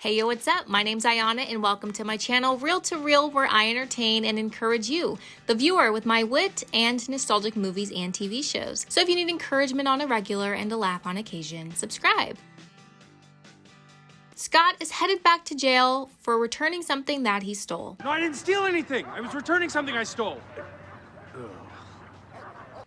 Hey yo, what's up? My name's Ayana and welcome to my channel Real to Real, where I entertain and encourage you, the viewer, with my wit and nostalgic movies and TV shows. So if you need encouragement on a regular and a laugh on occasion, subscribe. Scott is headed back to jail for returning something that he stole. No, I didn't steal anything. I was returning something I stole.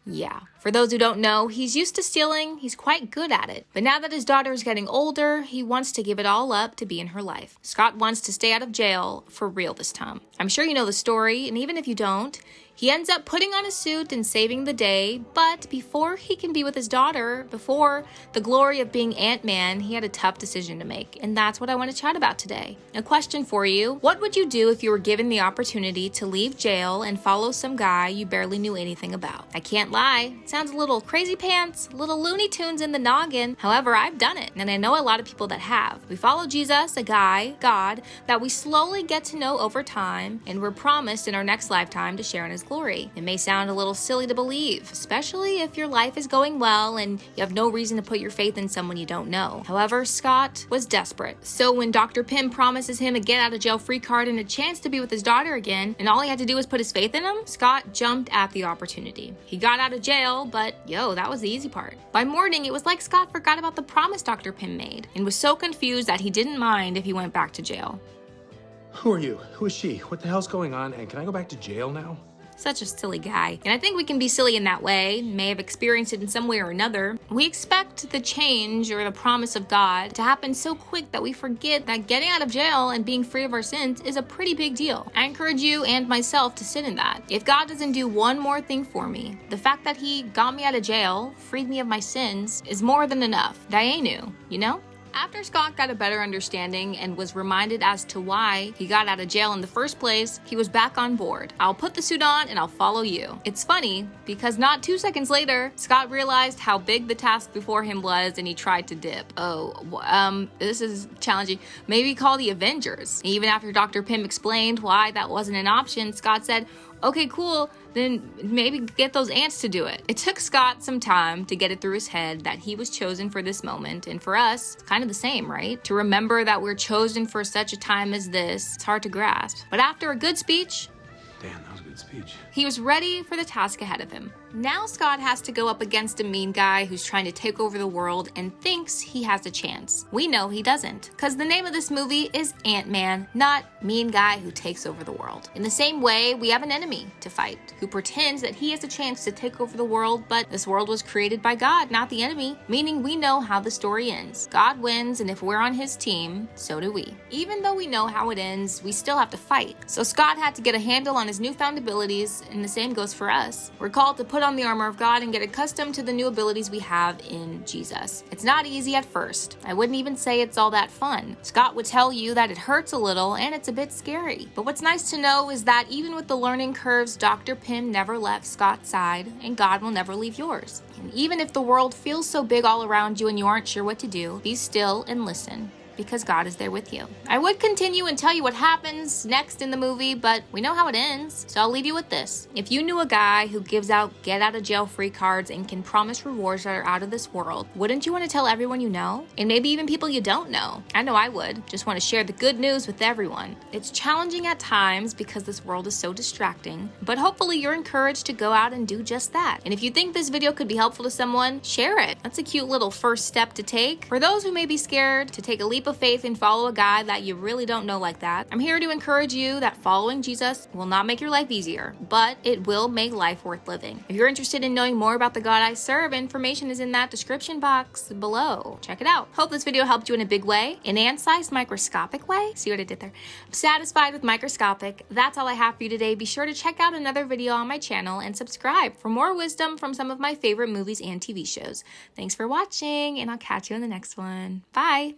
Yeah, for those who don't know, he's used to stealing, he's quite good at it. But now that his daughter is getting older, he wants to give it all up to be in her life. Scott wants to stay out of jail for real this time. I'm sure you know the story, and even if you don't, he ends up putting on a suit and saving the day, but before he can be with his daughter, before the glory of being Ant-Man, he had a tough decision to make, and that's what I want to chat about today. A question for you: what would you do if you were given the opportunity to leave jail and follow some guy you barely knew anything about? I can't lie, it sounds a little crazy pants, a little Looney Tunes in the noggin. However, I've done it, and I know a lot of people that have. We follow Jesus, a guy, God, that we slowly get to know over time, and we're promised in our next lifetime to share in his glory. It may sound a little silly to believe, especially if your life is going well and you have no reason to put your faith in someone you don't know. However, Scott was desperate. So when Dr. Pym promises him a get out of jail free card and a chance to be with his daughter again, and all he had to do was put his faith in him, Scott jumped at the opportunity. He got out of jail, but that was the easy part. By morning, it was like Scott forgot about the promise Dr. Pym made and was so confused that he didn't mind if he went back to jail. Who are you? Who is she? What the hell's going on? And can I go back to jail now? Such a silly guy. And I think we can be silly in that way, may have experienced it in some way or another. We expect the change or the promise of God to happen so quick that we forget that getting out of jail and being free of our sins is a pretty big deal. I encourage you and myself to sit in that. If God doesn't do one more thing for me, the fact that he got me out of jail, freed me of my sins, is more than enough. Dayenu, you know? After Scott got a better understanding and was reminded as to why he got out of jail in the first place, he was back on board. I'll put the suit on and I'll follow you. It's funny because not 2 seconds later, Scott realized how big the task before him was and he tried to dip. This is challenging. Maybe call the Avengers. Even after Dr. Pym explained why that wasn't an option, Scott said, okay, cool, then maybe get those ants to do it. It took Scott some time to get it through his head that he was chosen for this moment, and for us, it's kind of the same, right? To remember that we're chosen for such a time as this, it's hard to grasp. But after a good speech, Damn, that was a good speech. he was ready for the task ahead of him. Now Scott has to go up against a mean guy who's trying to take over the world and thinks he has a chance. We know he doesn't, because the name of this movie is Ant-Man, not mean guy who takes over the world. In the same way, we have an enemy to fight who pretends that he has a chance to take over the world, but this world was created by God, not the enemy, meaning we know how the story ends. God wins, and if we're on his team, so do we. Even though we know how it ends, we still have to fight. So Scott had to get a handle on his newfound abilities, and the same goes for us. We're called to put on the armor of God and get accustomed to the new abilities we have in Jesus. It's not easy at first. I wouldn't even say it's all that fun. Scott would tell you that it hurts a little and it's a bit scary. But what's nice to know is that even with the learning curves, Dr. Pym never left Scott's side, and God will never leave yours. And even if the world feels so big all around you and you aren't sure what to do, be still and listen, because God is there with you. I would continue and tell you what happens next in the movie, but we know how it ends, so I'll leave you with this. If you knew a guy who gives out get out of jail free cards and can promise rewards that are out of this world, wouldn't you want to tell everyone you know? And maybe even people you don't know. I know I would. Just want to share the good news with everyone. It's challenging at times because this world is so distracting, but hopefully you're encouraged to go out and do just that. And if you think this video could be helpful to someone, share it. That's a cute little first step to take. For those who may be scared to take a leap of faith and follow a guy that you really don't know like that, I'm here to encourage you that following Jesus will not make your life easier, but it will make life worth living. If you're interested in knowing more about the God I serve, information is in that description box below. Check it out. Hope this video helped you in a big way, an ant-sized microscopic way. See what I did there? I'm satisfied with microscopic. That's all I have for you today. Be sure to check out another video on my channel and subscribe for more wisdom from some of my favorite movies and TV shows. Thanks for watching, and I'll catch you in the next one. Bye.